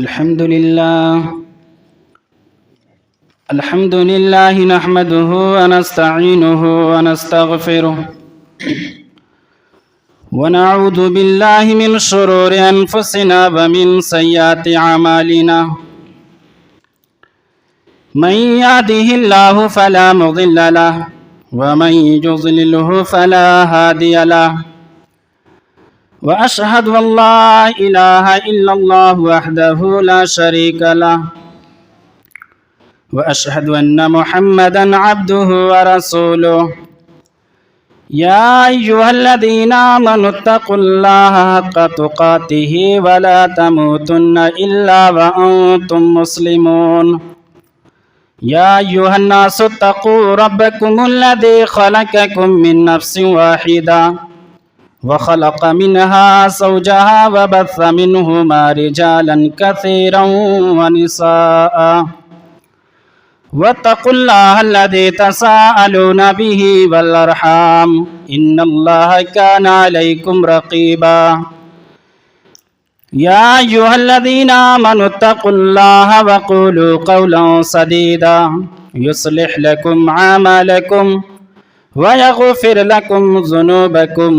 الحمد لله نحمده ونستعينه ونستغفره ونعوذ بالله من شرور أنفسنا ومن سيئات أعمالنا من يهده الله فلا مضل له ومن يضلله فلا هادي له وأشهد أن لا إله إلا الله وحده لا شريك له وأشهد أن محمدا عبده ورسوله يا أيها الذين آمنوا اتقوا الله حق تقاته ولا تموتن إلا وأنتم مسلمون يا أيها الناس اتقوا ربكم الذي خلقكم من نفس واحدة وخلق منها زوجها وبث منهما رجالا كثيرا ونساء واتقوا الله الذي تساءلون به والأرحام إن الله كان عليكم رقيبا يا أيها الذين آمنوا اتقوا الله وقولوا قولا سديدا يصلح لكم أعمالكم ويغفر لكم ذنوبكم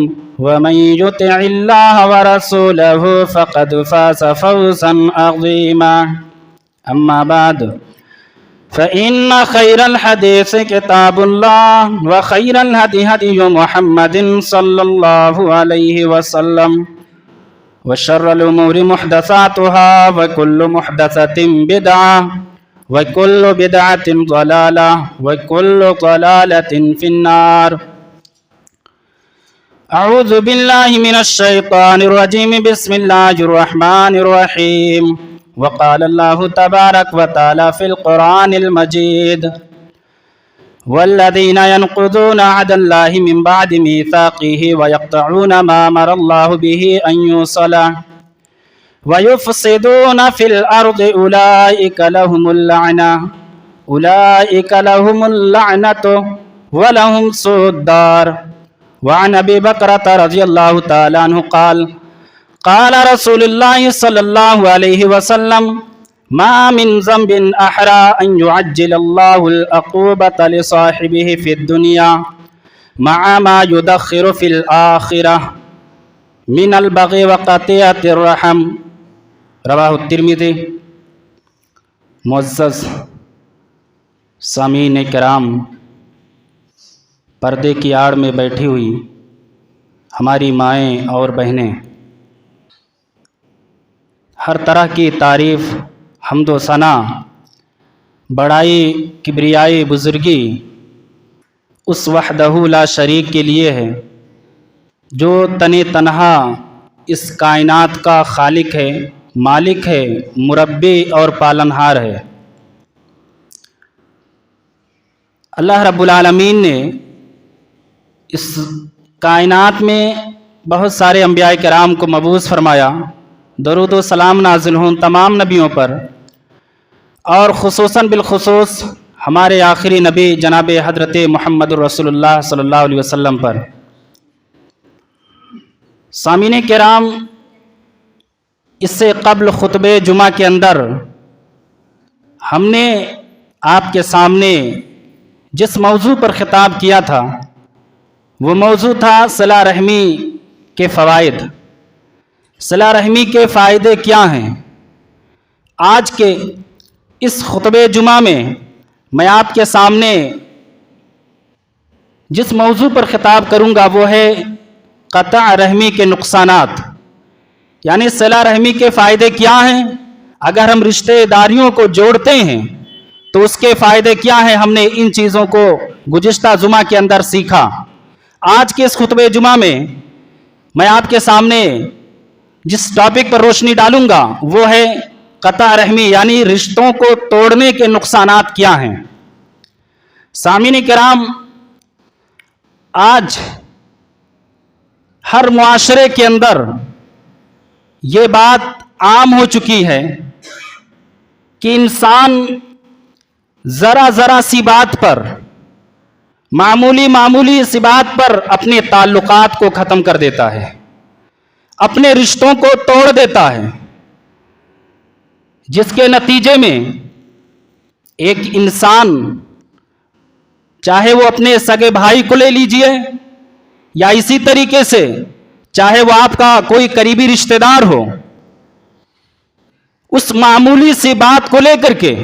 ومن يطع الله ورسوله فقد فاز فوزا عظيما أما بعد فإن خير الحديث كتاب الله وخير الهدي هدي محمد صلى الله عليه وسلم وشر الأمور محدثاتها وكل محدثة بدعة وكل بدعة ضلالة وكل ضلالة في النار أعوذ بالله من الشيطان الرجيم بسم الله الرحمن الرحيم وقال الله تبارك وتعالى في القرآن المجيد والذين ينقضون عهد الله من بعد ميثاقه ويقطعون ما أمر الله به أن يوصل ويفسدون في الأرض أولئك لهم اللعنة ولهم سوء الدار وعن أبي بكرة رضي الله تعالى عنه قال قال رسول الله صلى الله عليه وسلم ما من ذنب أحرى أن يعجل الله العقوبة لصاحبه في الدنيا مع ما يدخر في الآخرة من البغي وقطيعة الرحم رواہ الترمذی۔ معزز سامعین کرام، پردے کی آڑ میں بیٹھی ہوئی ہماری مائیں اور بہنیں، ہر طرح کی تعریف، حمد و ثنا، بڑائی، کبریائی، بزرگی اس وحدہ لا شریک کے لیے ہے جو تنہا اس کائنات کا خالق ہے، مالک ہے، مربی اور پالنہار ہے۔ اللہ رب العالمین نے اس کائنات میں بہت سارے انبیاء کرام کو مبعوث فرمایا، درود و سلام نازل ہوں تمام نبیوں پر، اور خصوصاً بالخصوص ہمارے آخری نبی جناب حضرت محمد رسول اللہ صلی اللہ علیہ وسلم پر۔ سامعین کرام، اس سے قبل خطبہ جمعہ کے اندر ہم نے آپ کے سامنے جس موضوع پر خطاب کیا تھا وہ موضوع تھا صلہ رحمی کے فوائد۔ صلہ رحمی کے فائدے کیا ہیں؟ آج کے اس خطبہ جمعہ میں آپ کے سامنے جس موضوع پر خطاب کروں گا وہ ہے قطع رحمی کے نقصانات، یعنی صلہ رحمی کے فائدے کیا ہیں، اگر ہم رشتہ داریوں کو جوڑتے ہیں تو اس کے فائدے کیا ہیں۔ ہم نے ان چیزوں کو گزشتہ جمعہ کے اندر سیکھا۔ آج کے اس خطبہ جمعہ میں آپ کے سامنے جس ٹاپک پر روشنی ڈالوں گا وہ ہے قطع رحمی، یعنی رشتوں کو توڑنے کے نقصانات کیا ہیں۔ سامعین کرام، آج ہر معاشرے کے اندر یہ بات عام ہو چکی ہے کہ انسان ذرا سی بات پر، معمولی سی بات پر اپنے تعلقات کو ختم کر دیتا ہے، اپنے رشتوں کو توڑ دیتا ہے۔ जिसके नतीजे में एक इंसान, चाहे वो अपने सगे भाई को ले लीजिए या इसी तरीके से चाहे वो आपका कोई करीबी रिश्तेदार हो, उस मामूली सी बात को लेकर के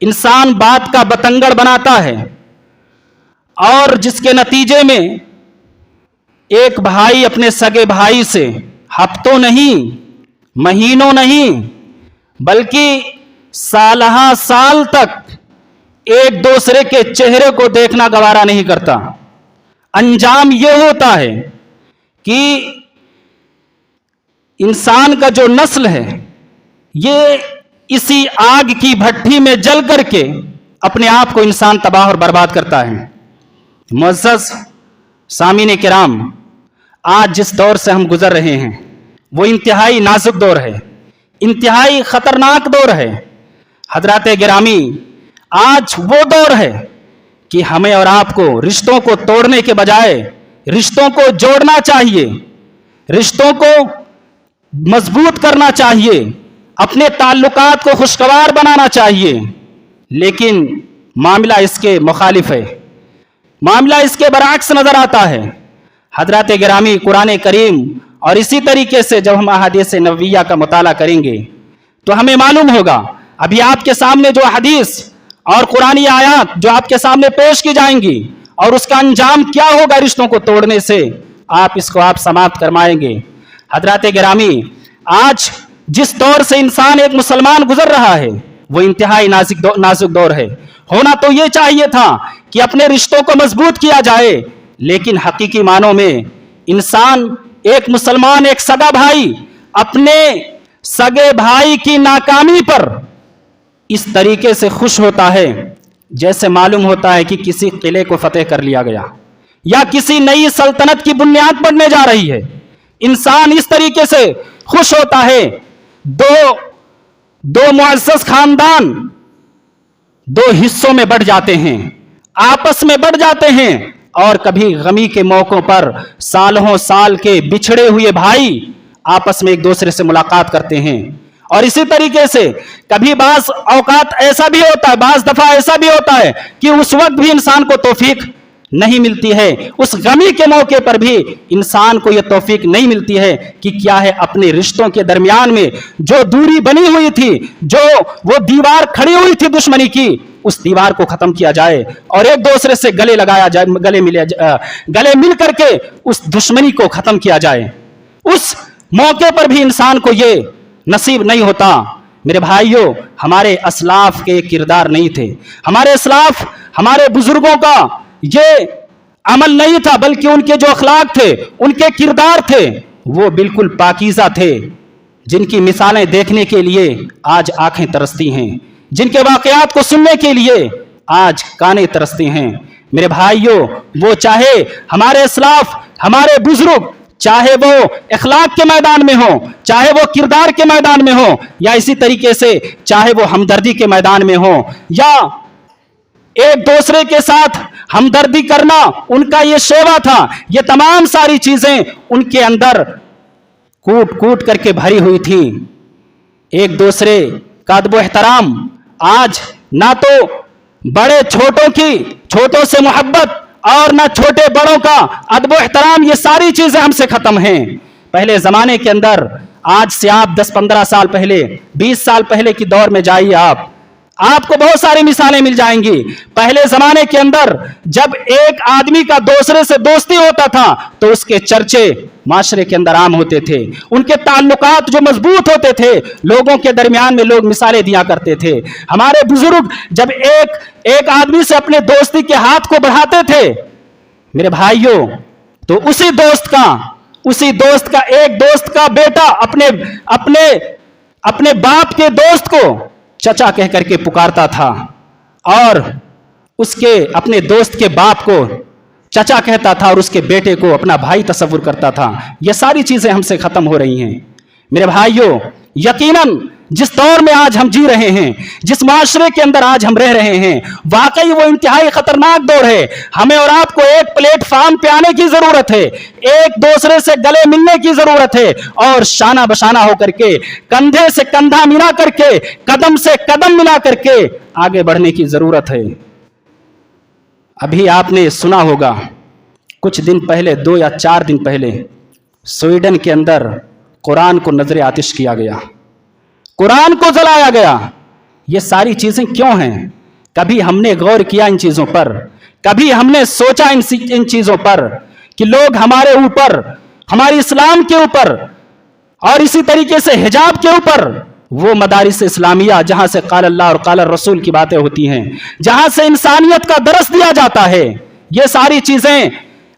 इंसान बात का बतंगड़ बनाता है और जिसके नतीजे में एक भाई अपने सगे भाई से हफ्तों नहीं, महीनों नहीं, बल्कि सालहा साल तक एक दूसरे के चेहरे को देखना गवारा नहीं करता। अंजाम यह होता है कि इंसान का जो नस्ल है ये इसी आग की भट्टी में जल करके अपने आप को इंसान तबाह और बर्बाद करता है। मुअज़्ज़ज़ सामीन किराम, आज जिस दौर से हम गुजर रहे हैं वो इंतहाई नाजुक दौर है, इंतहाई खतरनाक दौर है। हजरात गिरामी, आज वो दौर है कि हमें और आपको रिश्तों को तोड़ने के बजाय रिश्तों को जोड़ना चाहिए, रिश्तों को मजबूत करना चाहिए, अपने ताल्लुकात को खुशगवार बनाना चाहिए। लेकिन मामला इसके मुखालिफ है, मामला इसके बरअक्स नजर आता है। हजरात गिरामी, कुरान करीम और इसी तरीके से जब हम अहादीस नबविया का मुताला करेंगे तो हमें मालूम होगा, अभी आपके सामने जो हदीस और कुरानी आयात जो आपके सामने पेश की जाएंगी और उसका अंजाम क्या होगा रिश्तों को तोड़ने से, आप इसको आप समाप्त करवाएंगे। हजरात गिरामी, आज जिस दौर से इंसान एक मुसलमान गुजर रहा है वो इंतहाई नाजुक दौर है। होना तो ये चाहिए था कि अपने रिश्तों को मजबूत किया जाए, लेकिन हकीकी मानों में इंसान, एक मुसलमान, एक सगा भाई अपने सगे भाई की नाकामी पर इस तरीके से खुश होता है जैसे मालूम होता है कि किसी किले को फतेह कर लिया गया या किसी नई सल्तनत की बुनियाद पड़ने जा रही है। इंसान इस तरीके से खुश होता है। दो मुअज़्ज़ज़ खानदान दो हिस्सों में बढ़ जाते हैं, आपस में बढ़ जाते हैं, और कभी गमी के मौकों पर सालों साल के बिछड़े हुए भाई आपस में एक दूसरे से मुलाकात करते हैं। और इसी तरीके से कभी बाज औकात ऐसा भी होता है, बाज दफा ऐसा भी होता है कि उस वक्त भी इंसान को तौफीक नहीं मिलती है, उस गमी के मौके पर भी इंसान को यह तौफीक नहीं मिलती है कि क्या है अपने रिश्तों के दरमियान में जो दूरी बनी हुई थी, जो वो दीवार खड़ी हुई थी दुश्मनी की, उस दीवार को खत्म किया जाए और एक दूसरे से गले लगाया जाए, गले मिल करके उस दुश्मनी को खत्म किया जाए। उस मौके पर भी इंसान को ये नसीब नहीं होता। मेरे भाइयों, हमारे असलाफ के किरदार नहीं थे, हमारे असलाफ, हमारे बुजुर्गों का ये अमल नहीं था, बल्कि उनके जो अखलाक थे, उनके किरदार थे, वो बिल्कुल पाकीज़ा थे, जिनकी मिसालें देखने के लिए आज आंखें तरसती हैं, जिनके वाकयात को सुनने के लिए आज कानें तरसते हैं। मेरे भाइयों, वो चाहे हमारे असलाफ, हमारे बुजुर्ग, चाहे वो अखलाक के मैदान में हो, चाहे वो किरदार के मैदान में हो, या इसी तरीके से चाहे वो हमदर्दी के मैदान में हो, या एक दूसरे के साथ हमदर्दी करना उनका ये शेवा था, ये तमाम सारी चीजें उनके अंदर कूट कूट करके भरी हुई थी। एक दूसरे का अदब एहतराम, आज ना तो बड़े छोटों की, छोटों से मोहब्बत और ना छोटे बड़ों का अदब एहतराम, ये सारी चीजें हमसे खत्म हैं। पहले जमाने के अंदर, आज से आप 10-15 साल पहले, 20 साल पहले की दौर में जाइए, आपको बहुत सारी मिसालें मिल जाएंगी। पहले जमाने के अंदर जब एक आदमी का दूसरे से दोस्ती होता था तो उसके चर्चे माशरे के अंदर आम होते थे, उनके ताल्लुकात जो मजबूत होते थे, लोगों के दरमियान में लोग मिसालें दिया करते थे। हमारे बुजुर्ग जब एक आदमी से अपने दोस्ती के हाथ को बढ़ाते थे, मेरे भाइयों, तो उसी दोस्त का एक दोस्त का बेटा अपने बाप के दोस्त को चचा कह करके पुकारता था और उसके अपने दोस्त के बाप को चचा कहता था और उसके बेटे को अपना भाई तस्वुर करता था। ये सारी चीजें हमसे खत्म हो रही हैं। मेरे भाइयों, यकीनन जिस दौर में आज हम जी रहे हैं, जिस माशरे के अंदर आज हम रह रहे हैं, वाकई वो इंतहाई खतरनाक दौर है। हमें और आपको एक प्लेटफार्म पे आने की जरूरत है, एक दूसरे से गले मिलने की जरूरत है और शाना बशाना होकर के, कंधे से कंधा मिला करके, कदम से कदम मिला करके आगे बढ़ने की जरूरत है। अभी आपने सुना होगा कुछ दिन पहले, 2 या 4 दिन पहले स्वीडन के अंदर कुरान को नजर आतिश किया गया, कुरान को जलाया गया। ये सारी चीजें क्यों हैं? कभी हमने गौर किया इन चीजों पर? कभी हमने सोचा इन चीजों पर कि लोग हमारे ऊपर, हमारे इस्लाम के ऊपर और इसी तरीके से हिजाब के ऊपर, वो मदारिस इस्लामिया जहां से काल अल्लाह और काल रसूल की बातें होती हैं, जहां से इंसानियत का दरस दिया जाता है, ये सारी चीजें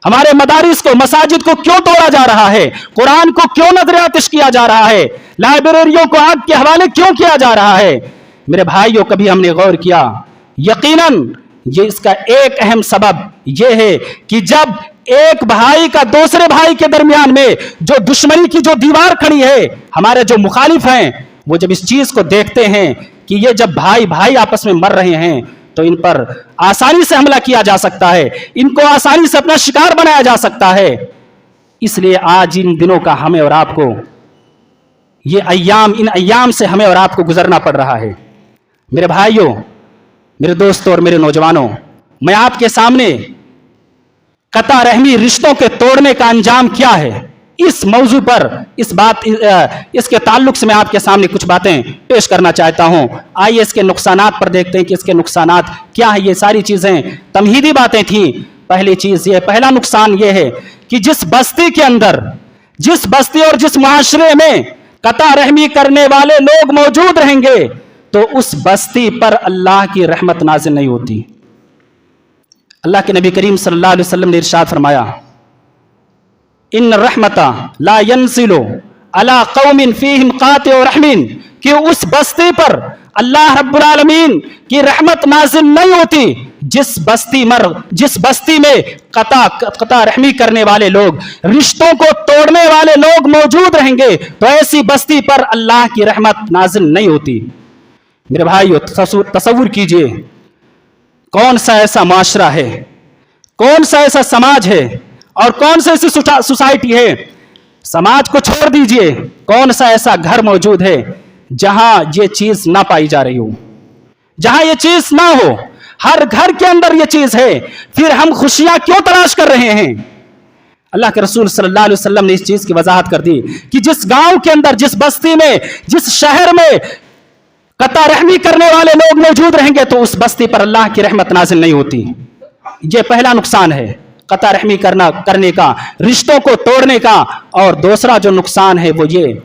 हमारे मदारिस को, मसाजिद को क्यों तोड़ा जा रहा है? कुरान को क्यों नजर आतिश किया जा रहा है? लाइब्रेरियों को आग के हवाले क्यों किया जा रहा है? मेरे भाइयों, कभी हमने गौर किया? यकीनन ये इसका एक अहम सबब यह है कि जब एक भाई का दूसरे भाई के दरमियान में जो दुश्मनी की जो दीवार खड़ी है, हमारे जो मुखालिफ हैं, वो जब इस चीज को देखते हैं कि ये जब भाई भाई आपस में मर रहे हैं, तो इन पर आसानी से हमला किया जा सकता है, इनको आसानी से अपना शिकार बनाया जा सकता है। इसलिए आज इन दिनों का हमें और आपको, ये अय्याम, इन अय्याम से हमें और आपको गुजरना पड़ रहा है। मेरे भाइयों, मेरे दोस्तों और मेरे नौजवानों, मैं आपके सामने कता रहमी रिश्तों के तोड़ने का अंजाम क्या है, इस मौजू पर, इसके ताल्लुक से मैं आपके सामने कुछ बातें पेश करना चाहता हूं। आइए इसके नुकसानात पर देखते हैं कि इसके नुकसानात क्या है। ये सारी चीजें तमहीदी बातें थी। पहली चीज ये, पहला नुकसान ये है कि जिस बस्ती के अंदर, जिस बस्ती और जिस मुआशरे में कता रहमी करने वाले लोग मौजूद रहेंगे, तो उस बस्ती पर अल्लाह की रहमत नाजिल नहीं होती। अल्लाह के नबी करीम सल्लल्लाहु अलैहि वसल्लम ने इरशाद फरमाया, इन रहमता ला यंसिलो अला कौमिन फीहिम कातिउ रहमिन, कि उस बस्ती पर अल्लाह रब्बुल आलमीन की रहमत नाजिल नहीं होती जिस बस्ती में कता रहमी करने वाले लोग, रिश्तों को तोड़ने वाले लोग मौजूद रहेंगे, तो ऐसी बस्ती पर अल्लाह की रहमत नाजिल नहीं होती। मेरे भाइयों, तसव्वुर कीजिए, कौन सा ऐसा माशरा है, कौन सा ऐसा समाज है और कौन सी ऐसी सोसाइटी है, समाज को छोड़ दीजिए, कौन सा ऐसा घर मौजूद है जहां ये चीज ना पाई जा रही हो, जहां ये चीज ना हो। हर घर के अंदर ये चीज है, फिर हम खुशियां क्यों तलाश कर रहे हैं? अल्लाह के रसूल सल्लल्लाहु अलैहि वसल्लम ने इस चीज की वजाहत कर दी कि जिस गांव के अंदर, जिस बस्ती में, जिस शहर में कता रहमी करने वाले लोग मौजूद रहेंगे, तो उस बस्ती पर अल्लाह की रहमत नाजिल नहीं होती। ये पहला नुकसान है, कता रहमी करने का, रिश्तों को तोड़ने का। और दूसरा जो नुकसान है वो ये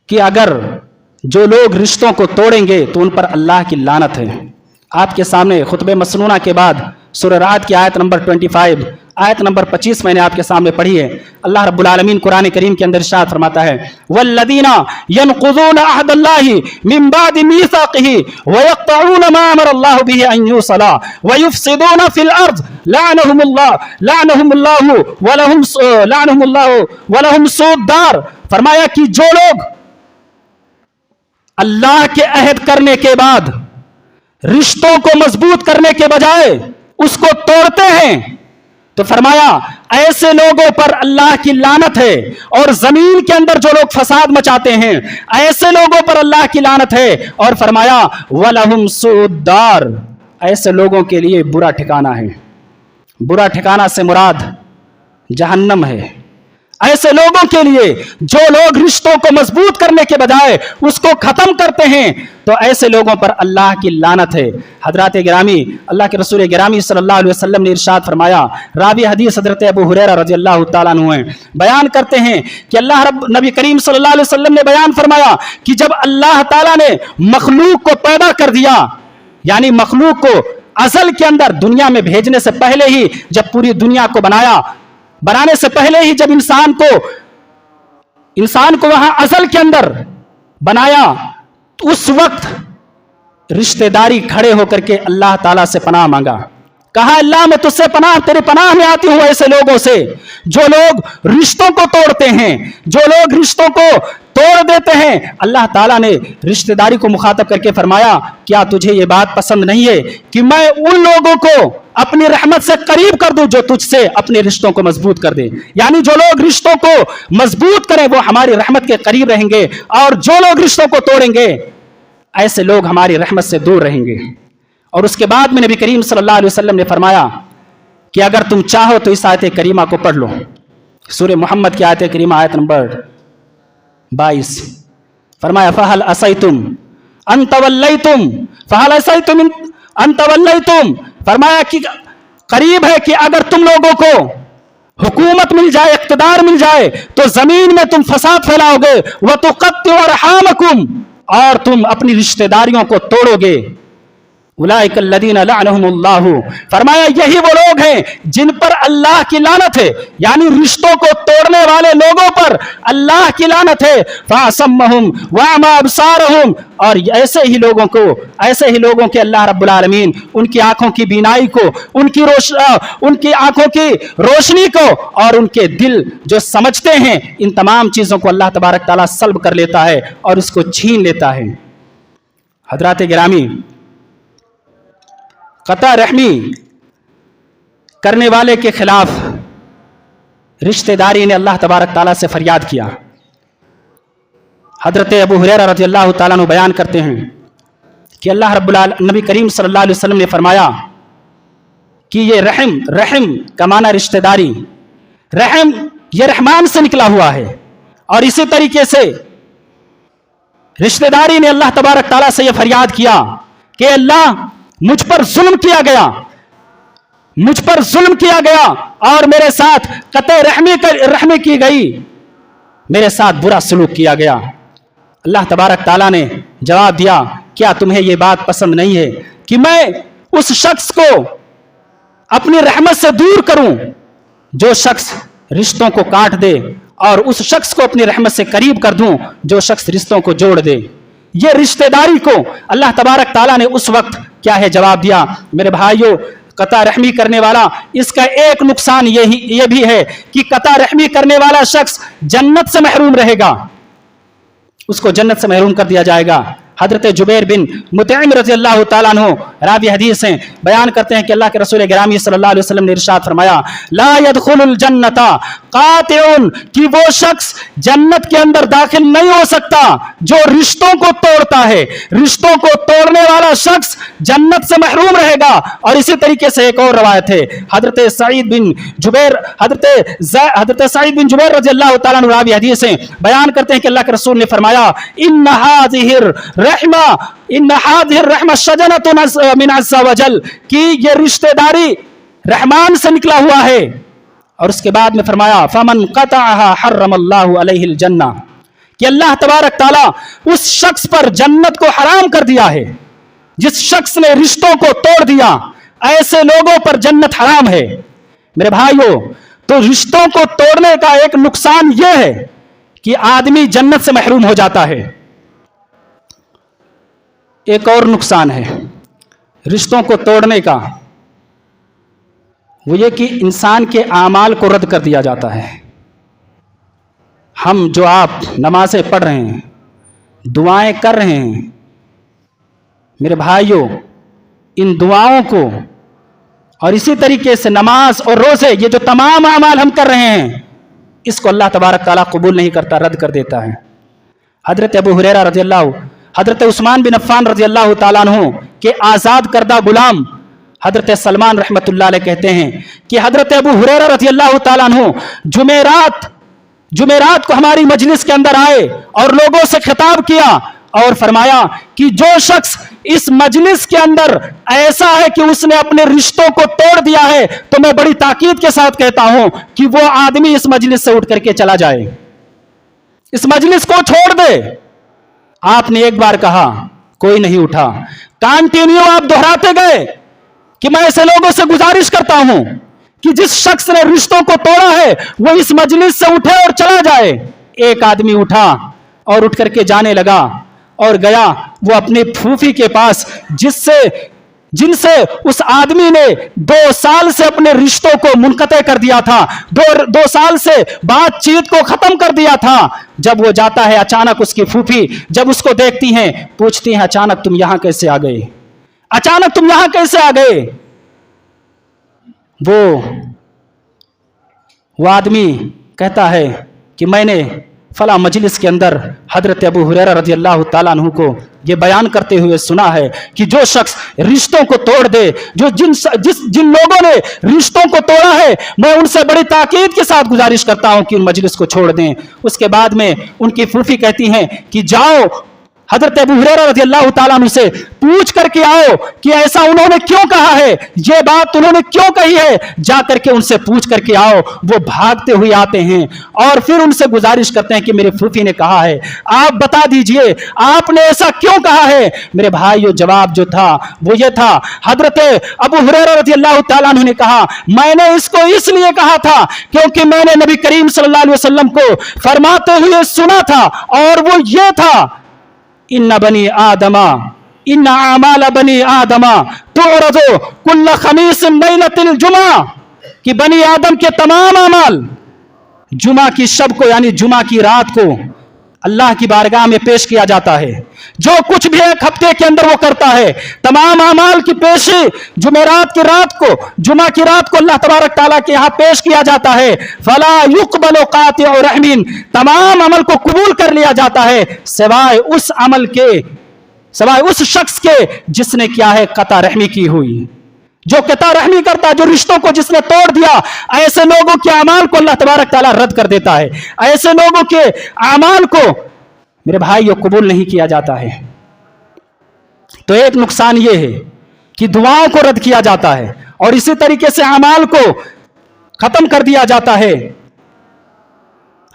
कि अगर जो लोग रिश्तों को तोड़ेंगे तो उन पर अल्लाह की लानत है। आपके सामने खुतबे मसनूना के बाद सूरह रात की आयत नंबर 25, आयत नंबर 25 मैंने आपके सामने पढ़ी है। अल्लाह रब्बुल आलमीन कुरान करीम के अंदर इरशाद फरमाता है, वल्लदीना यनकुज़ूना अहदल्लाहि मिन बादि मीसाक़िही व यक़तऊना मा अमरल्लाहु बिही अन युसला व युफ़सिदूना फिल अर्ज़ लअनहुमुल्लाहु व लहुम सूद्दार। फरमाया कि जो लोग अल्लाह के अहद करने के बाद रिश्तों को मजबूत करने के बजाय उसको तोड़ते हैं, तो फरमाया ऐसे लोगों पर अल्लाह की लानत है। और जमीन के अंदर जो लोग फसाद मचाते हैं, ऐसे लोगों पर अल्लाह की लानत है। और फरमाया वलहुम सूद्दार, ऐसे लोगों के लिए बुरा ठिकाना है। बुरा ठिकाना से मुराद जहन्नम है। ऐसे लोगों के लिए जो लोग रिश्तों को मजबूत करने के बजाय उसको खत्म करते हैं, तो ऐसे लोगों पर अल्लाह की लानत है। हजरत गिरामी, अल्लाह के रसूल गिरामी सल्लल्लाहु अलैहि वसल्लम ने इरशाद फरमाया, रावी हदीस हजरत अबू हुरैरा रज़ियल्लाहु ताला अन्हु हैं, बयान करते हैं कि नबी करीम सल्लल्लाहु अलैहि वसल्लम ने बयान फरमाया कि जब अल्लाह ताला ने मखलूक को पैदा कर दिया, यानी मखलूक को असल के अंदर दुनिया में भेजने से पहले ही, जब पूरी दुनिया को बनाने से पहले ही जब इंसान को वहां असल के अंदर बनाया, उस वक्त रिश्तेदारी खड़े होकर के अल्लाह ताला से पनाह मांगा कहा अल्लाह मैं तुझसे पनाह, तेरे पनाह में आती हूं ऐसे लोगों से जो लोग रिश्तों को तोड़ते हैं, जो लोग रिश्तों को तोड़ देते हैं। अल्लाह ताला ने रिश्तेदारी को मुखातब करके फरमाया, क्या तुझे ये बात पसंद नहीं है कि मैं उन लोगों को अपनी रहमत से करीब कर दूं जो तुझसे अपने रिश्तों को मजबूत कर दे। यानी जो लोग रिश्तों को मजबूत करें वो हमारी रहमत के करीब रहेंगे, और जो लोग रिश्तों को तोड़ेंगे ऐसे लोग हमारी रहमत से दूर रहेंगे। और उसके बाद में नबी करीम सल्लल्लाहु अलैहि वसल्लम ने फरमाया कि अगर तुम चाहो तो इस आयत करीमा को पढ़ लो, सूरह मोहम्मद की आयत करीमा आयत नंबर 22। फरमाया फहल असैतुम अन तवल्लैतुम, फहल असैतुम अन तवल्लैतुम, फरमाया कि करीब है कि अगर तुम लोगों को हुकूमत मिल जाए, इख्तिदार मिल जाए, तो जमीन में तुम फसाद फैलाओगे, व तुक़त्तिउ अरहामकुम, और तुम अपनी रिश्तेदारियों को तोड़ोगे। उलाइकल्लज़ीना लअनहुमुल्लाहु, फरमाया यही वो लोग हैं जिन पर अल्लाह की लानत है, यानी रिश्तों को तोड़ने वाले लोगों पर अल्लाह की लानत है। फ़असम्महुम वअमा अबसारहुम, और ऐसे ही लोगों के अल्लाह रब्बुल आलमीन उनकी आंखों की बीनाई को, उनकी आंखों की रोशनी को, और उनके दिल जो समझते हैं इन तमाम चीजों को अल्लाह तबारक ताला सल्ब कर लेता है और इसको छीन लेता है। हजरात गिरामी, कता रहमी करने वाले के खिलाफ रिश्तेदारी ने अल्लाह तबारक ताला से फरियाद किया। हजरत अबू हुरैरा रज़ियल्लाहु ताला अन्हु बयान करते हैं कि अल्लाह रब्बुल आलमीन, नबी करीम सल्लल्लाहु अलैहि वसल्लम ने फरमाया कि ये रहम का माना रिश्तेदारी, रहम ये रहमान से निकला हुआ है। और इसी तरीके से रिश्तेदारी ने अल्लाह तबारक ताला से यह फरियाद किया कि अल्लाह मुझ पर जुल्म किया गया और मेरे साथ कतई रहमी की गई, मेरे साथ बुरा सलूक किया गया। अल्लाह तबारक ताला ने जवाब दिया, क्या तुम्हें यह बात पसंद नहीं है कि मैं उस शख्स को अपनी रहमत से दूर करूं जो शख्स रिश्तों को काट दे, और उस शख्स को अपनी रहमत से करीब कर दूं जो शख्स रिश्तों को जोड़ दे। ये रिश्तेदारी को अल्लाह तबारक ताला ने उस वक्त क्या है जवाब दिया। मेरे भाइयों, कता रहमी करने वाला, इसका एक नुकसान ये भी है कि कता रहमी करने वाला शख्स जन्नत से महरूम रहेगा, उसको जन्नत से महरूम कर दिया जाएगा। हजरत जुबैर बिन मुतइम रज़ियल्लाहु ताला अन्हु रावी हदीस हैं, बयान करते हैं कि अल्लाह के रसूल गिरामी सल्लल्लाहु अलैहि वसल्लम ने इरशाद फरमाया, ला यदखुलुल जन्नता कातिउन, कि वो शख्स जन्नत के अंदर दाखिल नहीं हो सकता जो रिश्तों को तोड़ता है। रिश्तों को तोड़ने वाला शख्स जन्नत से महरूम रहेगा। और इसी तरीके से एक और रवायत है, हजरत सईद बिन जुबैर रज़ियल्लाहु ताला अन्हु रावी हदीस हैं, बयान करते हैं कि अल्लाह के रसूल ने फरमाया, इन्ना हाज़िहिर रहमा शजनतुन मिन अज़्ज़ा वजल, कि ये रिश्तेदारी रहमान से निकला हुआ है। और उसके बाद में फरमाया, फमन क़तअहा हर्रमल्लाहु अलैहिल जन्ना, कि अल्लाह तबारक ताला उस शख्स पर जन्नत को हराम कर दिया है। जिस शख्स ने रिश्तों को तोड़ दिया, ऐसे लोगों पर जन्नत हराम है। मेरे भाइयों, तो रिश्तों को तोड़ने का एक नुकसान यह है कि आदमी जन्नत से महरूम हो जाता है। एक और नुकसान है रिश्तों को तोड़ने का, वो ये कि इंसान के आमाल को रद्द कर दिया जाता है। हम जो आप नमाजें पढ़ रहे हैं, दुआएं कर रहे हैं, मेरे भाइयों, इन दुआओं को और इसी तरीके से नमाज और रोजे, ये जो तमाम आमाल हम कर रहे हैं, इसको अल्लाह तबारक ताला कबूल नहीं करता, रद्द कर देता है। हजरत अबू हुरैरा रज़ियल्लाहु, हजरत उस्मान बिन अफ़्फ़ान रज़ियल्लाहु ताला अन्हु के आज़ाद करदा गुलाम हजरत सलमान रहमतुल्लाह अलैह कहते हैं कि हजरत अबू हुरैरा रज़ियल्लाहु ताला अन्हु जुमेरात को हमारी मजलिस के अंदर आए और लोगों से खिताब किया और फरमाया कि जो शख्स इस मजलिस के अंदर ऐसा है कि उसने अपने रिश्तों को तोड़ दिया है, तो मैं बड़ी ताकीद के साथ कहता हूं कि वो आदमी इस मजलिस से उठ करके चला जाए, इस मजलिस को छोड़ दे। आपने एक बार कहा, कोई नहीं उठा, कंटिन्यू आप दोहराते गए कि मैं ऐसे लोगों से गुजारिश करता हूं कि जिस शख्स ने रिश्तों को तोड़ा है वो इस मजलिस से उठे और चला जाए। एक आदमी उठा और उठ करके जाने लगा और गया वो अपनी फूफी के पास, जिनसे उस आदमी ने 2 साल से अपने रिश्तों को मुनक़ते कर दिया था, 2 साल से बातचीत को खत्म कर दिया था। जब वो जाता है, अचानक उसकी फूफी जब उसको देखती हैं, पूछती हैं, अचानक तुम यहां कैसे आ गए, अचानक तुम यहां कैसे आ गए। वो आदमी कहता है कि मैंने फला मजलिस के अंदर हजरत अबू हुरैरा रज़ी अल्लाह ताला अन्हु को ये बयान करते हुए सुना है कि जो शख्स रिश्तों को तोड़ दे, जो जिन लोगों ने रिश्तों को तोड़ा है, मैं उनसे बड़ी ताकीद के साथ गुजारिश करता हूं कि उन मजलिस को छोड़ दें। उसके बाद में उनकी फूफी कहती हैं कि जाओ हजरत अबू हुरैरा रज़ी अल्लाह ताला अन्हु से पूछ करके आओ कि ऐसा उन्होंने क्यों कहा है, ये बात उन्होंने क्यों कही है, जा करके उनसे पूछ करके आओ। वो भागते हुए आते हैं और फिर उनसे गुजारिश करते हैं कि मेरे फूफी ने कहा है, आप बता दीजिए आपने ऐसा क्यों कहा है। मेरे भाइयों, जवाब जो था वो ये था, हजरत अबू हुरैरा रज़ी अल्लाह ताला अन्हु ने कहा, मैंने इसको इसलिए कहा था क्योंकि मैंने नबी करीम सल्लल्लाहु अलैहि वसल्लम को फरमाते हुए सुना था, और वो ये था, इन्ना बनी आदमा इन्ना आमाल बनी आदमा तुरदो कुल्ल खमीस लैलतिल जुमा, कि बनी आदम के तमाम अमाल जुमा की शब को यानी जुमा की रात को अल्लाह की बारगाह में पेश किया जाता है। जो कुछ भी एक हफ्ते के अंदर वो करता है, तमाम अमाल की पेशी जुमेरात की रात को, जुमा की रात को अल्लाह तबारक ताला के यहाँ पेश किया जाता है। फला युक़बलु क़ातिउ रहमीन, तमाम अमल को कबूल कर लिया जाता है सिवाय उस अमल के, सिवाय उस शख्स के जिसने क्या है, कता रहमी की हुई। जो कता रहमी करता, जो रिश्तों को जिसने तोड़ दिया, ऐसे लोगों के अमाल को अल्लाह तबारक ताला रद्द कर देता है। ऐसे लोगों के अमाल को मेरे भाई ये कबूल नहीं किया जाता है। तो एक नुकसान ये है कि दुआओं को रद्द किया जाता है और इसी तरीके से अमाल को खत्म कर दिया जाता है।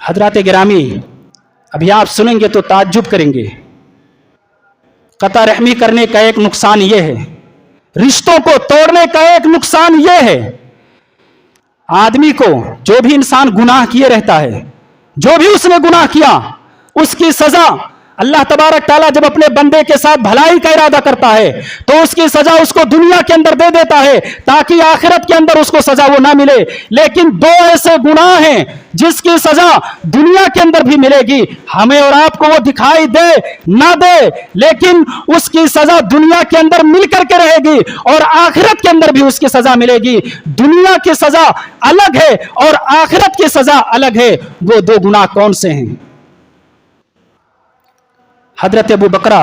हजरात गिरामी, अभी आप सुनेंगे तो ताज्जुब करेंगे। कता रहमी करने का एक नुकसान ये है, रिश्तों को तोड़ने का एक नुकसान यह है, आदमी को, जो भी इंसान गुनाह किए रहता है, जो भी उसने गुनाह किया, उसकी सजा अल्लाह तबारक ताला जब अपने बंदे के साथ भलाई का इरादा करता है तो उसकी सजा उसको दुनिया के अंदर दे देता है ताकि आखिरत के अंदर उसको सजा वो ना मिले। लेकिन 2 ऐसे गुनाह हैं जिसकी सजा दुनिया के अंदर भी मिलेगी, हमें और आपको वो दिखाई दे ना दे, लेकिन उसकी सजा दुनिया के अंदर मिल करके रहेगी और आखिरत के अंदर भी उसकी सजा मिलेगी। दुनिया की सजा अलग है और आखिरत की सजा अलग है। वो 2 गुनाह कौन से हैं? हजरत अबू बकरा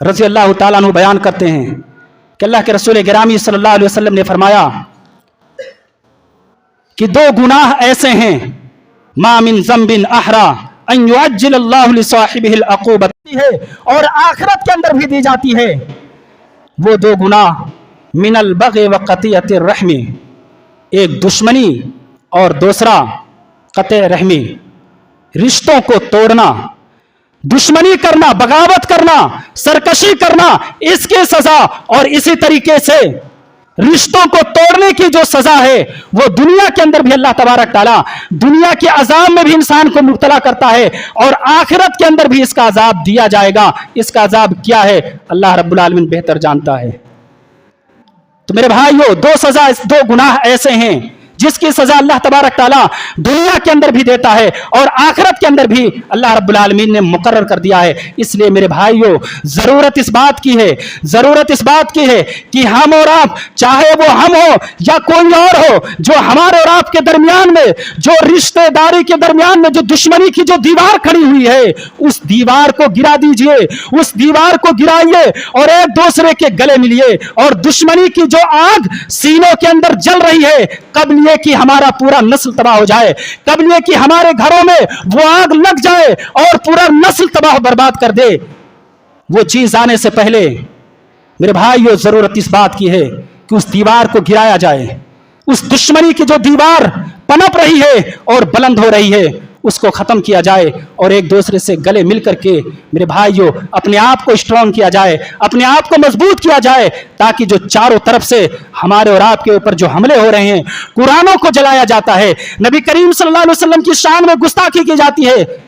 रज़ी अल्लाह ताला अन्हु बयान करते हैं कि अल्लाह के रसूल गिरामी सल्लल्लाहु अलैहि वसल्लम ने फरमाया कि 2 गुनाह ऐसे हैं, मा मिन ज़म्बिन अहरा अन युअज्जिल अल्लाहु लिसाहिबिहिल अक़ूबत है और आखिरत के अंदर भी दी जाती है। वो 2 गुनाह मिनल बग़ी व क़तियतिर रहमी, एक दुश्मनी और दूसरा क़ते रहमी, रिश्तों को तोड़ना, दुश्मनी करना, बगावत करना, सरकशी करना, इसकी सजा और इसी तरीके से रिश्तों को तोड़ने की जो सजा है वो दुनिया के अंदर भी अल्लाह तबारक ताला दुनिया के अजाब में भी इंसान को मुब्तला करता है और आखिरत के अंदर भी इसका अजाब दिया जाएगा। इसका अजाब क्या है अल्लाह रब्बुल आलमीन बेहतर जानता है। तो मेरे भाइयों, 2 सजा, 2 गुनाह ऐसे हैं जिसकी सजा अल्लाह तबारक ताला दुनिया के अंदर भी देता है और आखिरत के अंदर भी अल्लाह रब्बुल आलमीन ने मुकर्रर कर दिया है। इसलिए मेरे भाइयों, जरूरत इस बात की है, जरूरत इस बात की है कि हम और आप, चाहे वो हम हो या कोई और हो, जो हमारे और आपके दरमियान में, जो रिश्तेदारी के दरमियान में जो दुश्मनी की जो दीवार खड़ी हुई है, उस दीवार को गिरा दीजिए, उस दीवार को गिराइए और एक दूसरे के गले मिलिए। और दुश्मनी की जो आग सीनों के अंदर जल रही है, कब लिए कि हमारा पूरा नस्ल तबाह हो जाए, कब लिए कि हमारे घरों में वो आग लग जाए और पूरा नस्ल तबाह बर्बाद कर दे, वो चीज आने से पहले मेरे भाइयों जरूरत इस बात की है कि उस दीवार को गिराया जाए। उस दुश्मनी की जो दीवार पनप रही है और बुलंद हो रही है, उसको खत्म किया जाए और एक दूसरे से गले मिल करके मेरे भाइयों अपने आप को स्ट्रांग किया जाए, अपने आप को मजबूत किया जाए, ताकि जो चारों तरफ से हमारे और आपके ऊपर जो हमले हो रहे हैं, कुरानों को जलाया जाता है, नबी करीम सल्लल्लाहु अलैहि वसल्लम की शान में गुस्ताखी की जाती है,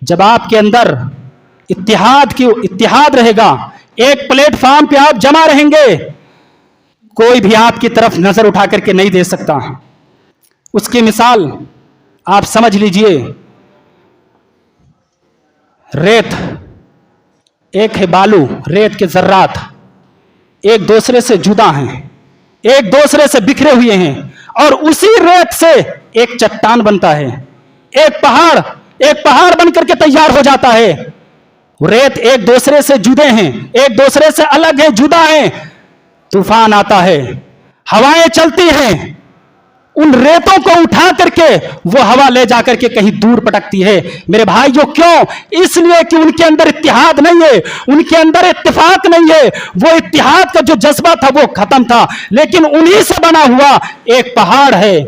जब आपके अंदर इत्तिहाद रहेगा, एक प्लेटफॉर्म पे आप जमा रहेंगे, कोई भी आपकी तरफ नजर उठा करके नहीं दे सकता। उसकी मिसाल आप समझ लीजिए, रेत, एक है बालू, रेत के जर्रात एक दूसरे से जुदा हैं, एक दूसरे से बिखरे हुए हैं, और उसी रेत से एक चट्टान बनता है, एक पहाड़ बनकर के तैयार हो जाता है। रेत एक दूसरे से जुदे हैं, एक दूसरे से अलग है, जुदा है। तूफान आता है, हवाएं चलती हैं, उन रेतों को उठा करके वो हवा ले जाकर के कहीं दूर पटकती है। मेरे भाइयों, क्यों? इसलिए कि उनके अंदर इत्तिहाद नहीं है, उनके अंदर इत्तिफाक नहीं है। वो इत्तिहाद का जो जज्बा था वो खत्म था। लेकिन उन्हीं से बना हुआ एक पहाड़ है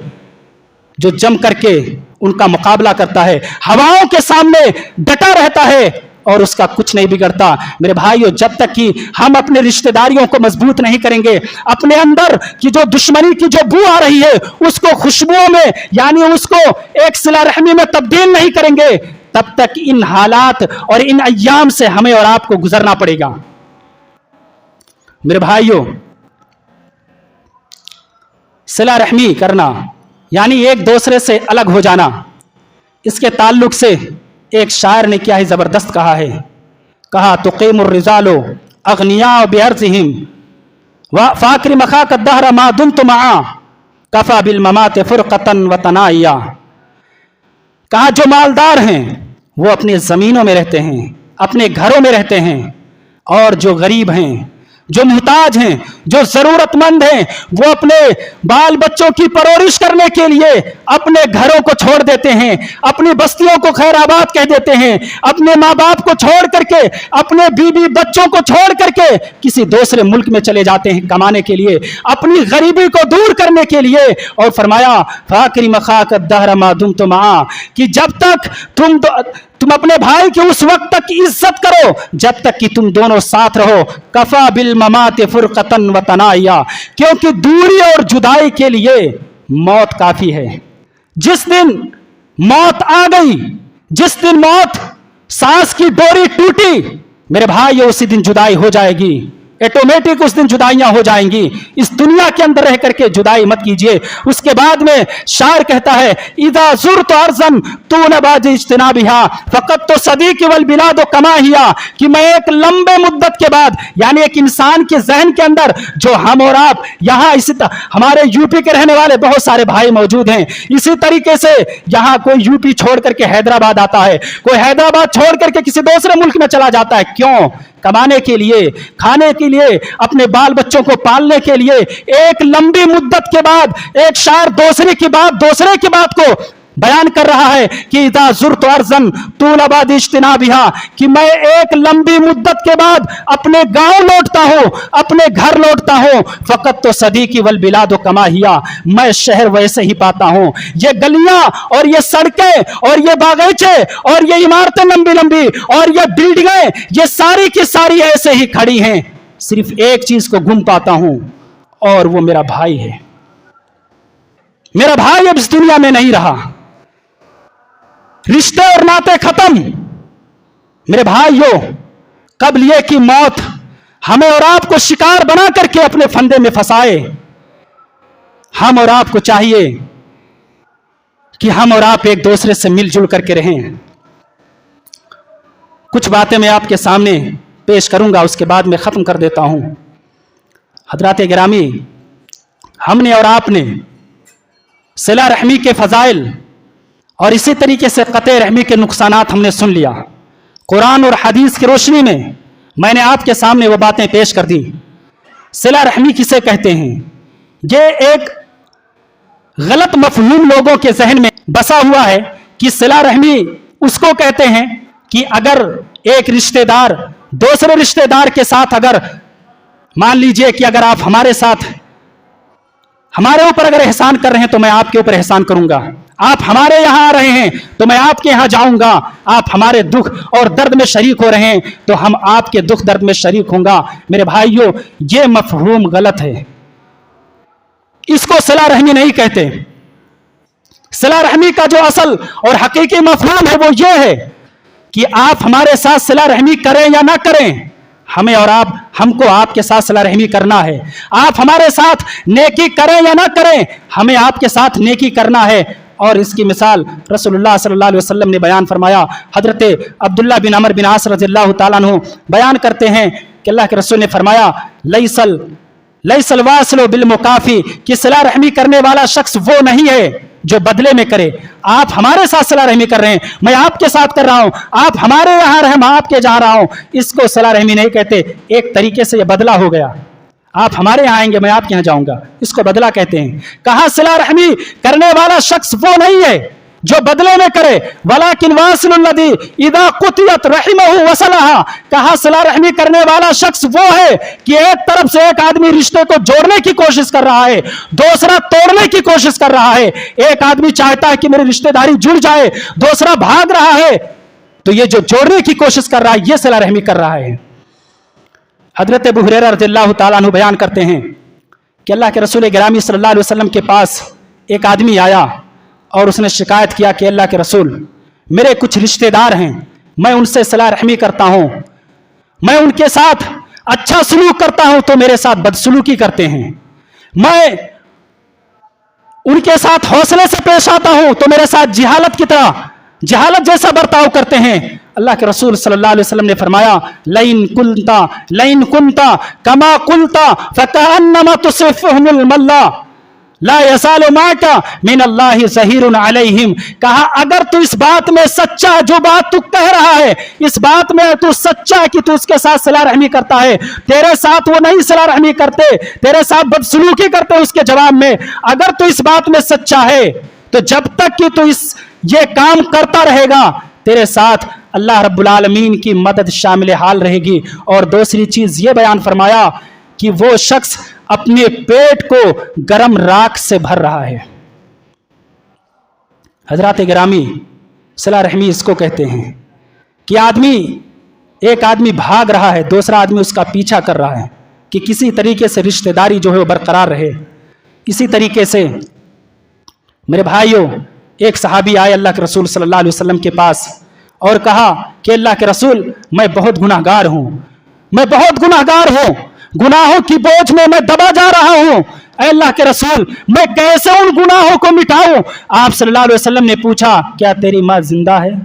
जो जम करके उनका मुकाबला करता है, हवाओं के सामने डटा रहता है और उसका कुछ नहीं बिगड़ता। मेरे भाइयों, जब तक कि हम अपने रिश्तेदारियों को मजबूत नहीं करेंगे, अपने अंदर की जो दुश्मनी की जो बू आ रही है उसको खुशबुओं में, यानी उसको एक सिला रहमी में तब्दील नहीं करेंगे, तब तक इन हालात और इन अय्याम से हमें और आपको गुजरना पड़ेगा। मेरे भाइयों, सिला रहमी करना यानी एक दूसरे से अलग हो जाना, इसके ताल्लुक से एक शायर ने क्या ही जबरदस्त कहा है। कहा तो क़ीमुर रिजालो अगनिया बिअर्ज़िहिम व फ़ाकिर मखाक दहर मा दुमतु मआ कफ़ा बिल ममात फ़ुरक़तन व तनाइया। कहा जो मालदार हैं वो अपनी ज़मीनों में रहते हैं, अपने घरों में रहते हैं, और जो गरीब हैं, जो मुहताज हैं, जो जरूरतमंद हैं, वो अपने बाल बच्चों की परवरिश करने के लिए अपने घरों को छोड़ देते हैं, अपनी बस्तियों को खैराबाद कह देते हैं, अपने माँ बाप को छोड़ करके, अपने बीवी बच्चों को छोड़ करके किसी दूसरे मुल्क में चले जाते हैं कमाने के लिए, अपनी गरीबी को दूर करने के लिए। और फरमाया फ़ाकिर मखाक दहर मा दुमतु मआ, कि जब तक तुम अपने भाई की उस वक्त तक इज्जत करो जब तक कि तुम दोनों साथ रहो। कफा बिल ममात फुरकतन व तनाया, क्योंकि दूरी और जुदाई के लिए मौत काफी है। जिस दिन मौत आ गई, जिस दिन मौत सांस की डोरी टूटी, मेरे भाई उसी दिन जुदाई हो जाएगी, ऑटोमेटिक उस दिन जुदाइयां हो जाएंगी। इस दुनिया के अंदर रह करके जुदाई मत कीजिए। उसके बाद में शायर कहता है इदा जुर्त अर्ज़न तू नबाज इज्तिनाबिहा फकत तो सदीक वल बिलाद कमाहिया, कि मैं एक लंबे मुद्दत के बाद, यानी एक इंसान के जहन के अंदर, जो हम और आप यहाँ इसी हमारे यूपी के रहने वाले बहुत सारे भाई मौजूद हैं, इसी तरीके से यहाँ कोई यूपी छोड़ करके हैदराबाद आता है, कोई हैदराबाद छोड़ करके किसी दूसरे मुल्क में चला जाता है। क्यों? कमाने के लिए, खाने के लिए, अपने बाल बच्चों को पालने के लिए। एक लंबी मुद्दत के बाद एक शायर दूसरे की बात को बयान कर रहा है कि इदा जुर्त अर्ज़न तूल आबाद इज्तिनाबिहा, कि मैं एक लंबी मुद्दत के बाद अपने गांव लौटता हूं, अपने घर लौटता हूं। फकत तो सदीकी वल बिलाद कमाहिया, मैं शहर वैसे ही पाता हूं। ये गलियां और ये सड़कें और ये बागीचे और ये इमारतें लंबी लंबी और ये बिल्डिंगें, ये सारी की सारी ऐसे ही खड़ी हैं। सिर्फ एक चीज को गुम पाता हूं, और वो मेरा भाई है। मेरा भाई अब इस दुनिया में नहीं रहा, रिश्ते और नाते खत्म। मेरे भाइयों, कब लिए कि मौत हमें और आपको शिकार बना करके अपने फंदे में फंसाए। हम और आपको चाहिए कि हम और आप एक दूसरे से मिलजुल करके रहें। कुछ बातें मैं आपके सामने पेश करूंगा, उसके बाद मैं खत्म कर देता हूं। हजरात गिरामी, हमने और आपने सिला रहमी के फजाइल और इसी तरीके से क़त्ए रहमी के नुकसानात हमने सुन लिया। कुरान और हदीस की रोशनी में मैंने आपके सामने वो बातें पेश कर दी। सिला रहमी किसे कहते हैं? ये एक गलत मफहूम लोगों के जहन में बसा हुआ है कि सिला रहमी उसको कहते हैं कि अगर एक रिश्तेदार दूसरे रिश्तेदार के साथ, अगर मान लीजिए कि अगर आप हमारे ऊपर अगर एहसान कर रहे हैं तो मैं आपके ऊपर एहसान करूंगा, आप हमारे यहां आ रहे हैं तो मैं आपके यहां जाऊंगा, आप हमारे दुख और दर्द में शरीक हो रहे हैं तो हम आपके दुख दर्द में शरीक होंगे। मेरे भाइयों, ये मफहूम गलत है, इसको सिला रहमी नहीं कहते। सिला रहमी का जो असल और हकीकी मफहूम है वो ये है कि आप हमारे साथ सिला रहमी करें या ना करें, हमें और हमको आपके साथ सलाह रहमी करना है। आप हमारे साथ नेकी करें या ना करें, हमें आपके साथ नेकी करना है। और इसकी मिसाल रसूलुल्लाह सल्लल्लाहु अलैहि वसल्लम ने बयान फरमाया। हजरत अब्दुल्ला बिन अमर बिन आस रज़ियल्लाहु ताला अन्हु बयान करते हैं कि अल्लाह के रसूल ने फरमाया, लैसल वासिलु बिल मुकाफी, कि सलाह रहमी करने वाला शख्स वो नहीं है जो बदले में करे। आप हमारे साथ सलाह रहमी कर रहे हैं, मैं आपके साथ कर रहा हूं, आप हमारे यहाँ रहे, मैं आपके जहां रहा हूं, इसको सलाह रहमी नहीं कहते। एक तरीके से यह बदला हो गया। आप हमारे यहाँ आएंगे, मैं आपके यहाँ जाऊंगा, इसको बदला कहते हैं। कहा सलाह रहमी करने वाला शख्स वो नहीं है जो बदले में करे, वलाकिन वासिलुल्लज़ी इज़ा कुतियत रहिमहु वसलहा। कहा सलाह रहमी करने वाला शख्स वो है कि एक तरफ से एक आदमी रिश्ते को जोड़ने की कोशिश कर रहा है, दूसरा तोड़ने की कोशिश कर रहा है। एक आदमी चाहता है कि मेरी रिश्तेदारी जुड़ जाए, दूसरा भाग रहा है, तो ये जो जोड़ने की कोशिश कर रहा है ये सलाह रहमी कर रहा है। हजरत अबू हुरैरा रज़ियल्लाहु ताला अन्हु बयान करते हैं कि अल्लाह के रसूल गिरामी सल्लल्लाहु अलैहि वसल्लम के पास एक आदमी आया और उसने शिकायत किया कि अल्लाह के रसूल, मेरे कुछ रिश्तेदार हैं, मैं उनसे सलाह रहमी करता हूं, मैं उनके साथ अच्छा सलूक करता हूं तो मेरे साथ बदसलूकी करते हैं, मैं उनके साथ हौसले से पेश आता हूं तो मेरे साथ जिहालत जैसा बर्ताव करते हैं। अल्लाह के रसूल सल्लल्लाहु अलैहि वसल्लम ने फरमाया, लइन कुंता कमा कुलता फकअन्नमा तुसिफुहुमुल मल्ला ला यसालु माका मिन अल्लाहि ज़हीरुन अलैहिम। कहा अगर तू इस बात में सच्चा, जो बात तू कह रहा है इस बात में तू सच्चा है कि तू उसके साथ सलाह रहमी करता है, तेरे साथ वो नहीं सलाह रहमी करते, तेरे साथ बदसलूकी करते उसके जवाब में, अगर तू इस बात में सच्चा है तो जब तक कि तू ये काम करता रहेगा तेरे साथ अल्लाह रब्बुल आलमीन की मदद शामिल हाल रहेगी। और दूसरी चीज ये बयान फरमाया कि वो शख्स अपने पेट को गरम राख से भर रहा है। हजरात गिरामी, सलाह रहमी इसको कहते हैं कि एक आदमी भाग रहा है, दूसरा आदमी उसका पीछा कर रहा है कि किसी तरीके से रिश्तेदारी जो है वो बरकरार रहे। इसी तरीके से मेरे भाइयों, एक सहाबी आए अल्लाह के रसूल सल्लल्लाहु अलैहि वसल्लम के पास और कहा कि अल्लाह के रसूल, मैं बहुत गुनाहगार हूं, मैं बहुत गुनाहगार हूं, गुनाहों की बोझ में मैं दबा जा रहा हूं, अल्लाह के रसूल मैं कैसे उन गुनाहों को मिटाऊं। आप सल्लल्लाहु अलैहि वसल्लम ने पूछा, क्या तेरी माँ जिंदा है?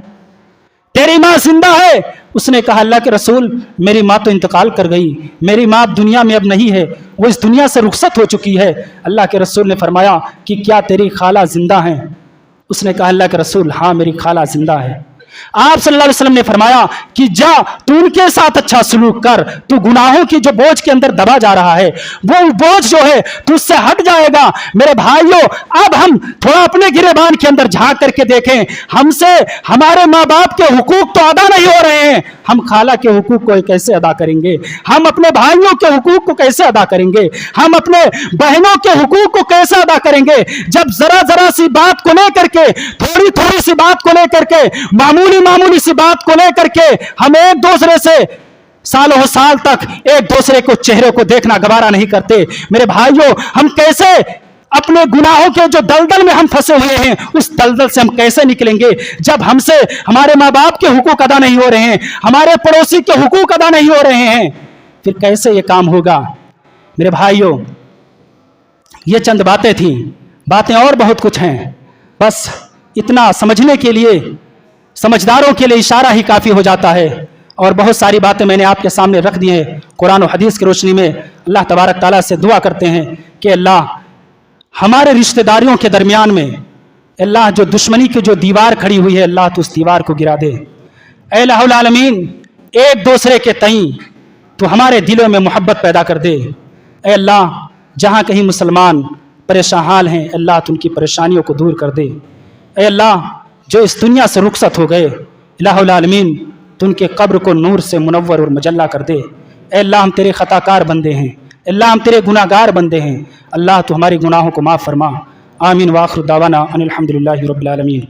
तेरी माँ जिंदा है? उसने कहा, अल्लाह के रसूल मेरी माँ तो इंतकाल कर गई, मेरी माँ दुनिया में अब नहीं है, वो इस दुनिया से रुखसत हो चुकी है। अल्लाह के रसूल ने फरमाया कि क्या तेरी खाला जिंदा है? उसने कहा, अल्लाह के रसूल हाँ मेरी खाला जिंदा है। आप सल्लल्लाहु अलैहि वसल्लम ने फरमाया कि जा तू उनके साथ अच्छा सलूक कर, तू गुनाहों की जो बोझ के अंदर दबा जा रहा है वो बोझ जो है तू उससे हट जाएगा। मेरे भाइयों, अब हम थोड़ा अपने गिरेबान के अंदर झांक करके देखें, हमसे हमारे माँ बाप के हुकूक तो अदा नहीं हो रहे हैं, हम खाला के हुकूक को कैसे अदा करेंगे? हम अपने भाइयों के हुकूक को कैसे अदा करेंगे? हम अपने बहनों के हुकूक को कैसे अदा करेंगे जब जरा जरा सी बात को लेकर के, थोड़ी थोड़ी सी बात को लेकर के, मामूली सी बात को लेकर के हम एक दूसरे से सालों साल तक एक दूसरे को चेहरे को देखना गवारा नहीं करते। मेरे भाइयों, हम कैसे अपने गुनाहों के जो दलदल में हम फंसे हुए हैं उस दलदल से हम कैसे निकलेंगे जब हमसे हमारे माँ बाप के हुकूक अदा नहीं हो रहे हैं, हमारे पड़ोसी के हुकूक अदा नहीं हो रहे हैं, फिर कैसे ये काम होगा? मेरे भाइयों, ये चंद बातें थी, बातें और बहुत कुछ हैं, बस इतना समझने के लिए, समझदारों के लिए इशारा ही काफ़ी हो जाता है। और बहुत सारी बातें मैंने आपके सामने रख दी हैं। कुरान और हदीस की रोशनी में अल्लाह तबारक ताला से दुआ करते हैं कि अल्लाह हमारे रिश्तेदारियों के दरमियान में, अल्लाह जो दुश्मनी की जो दीवार खड़ी हुई है, अल्लाह तो उस दीवार को गिरा दे। ऐ इलाहुल आलमीन, एक दूसरे के तईं तो हमारे दिलों में मोहब्बत पैदा कर दे। ऐ अल्लाह, जहाँ कहीं मुसलमान परेशान हाल हैं, अल्लाह तो उनकी परेशानियों को दूर कर दे। ऐ अल्लाह, जो इस दुनिया से रुखसत हो गए, इलाहुल आलमीन तो उनके कब्र को नूर से मुनव्वर और मजल्ला कर दे। ऐ अल्लाह, हम तेरे खताकार बंदे हैं, अल्लाह हम तेरे गुनाहगार बंदे हैं, अल्लाह तो हमारे गुनाहों को माफ़ फरमा। आमीन। व आखिर दावाना अनिल हम्दुलिल्लाहि रब्बिल आलमीन।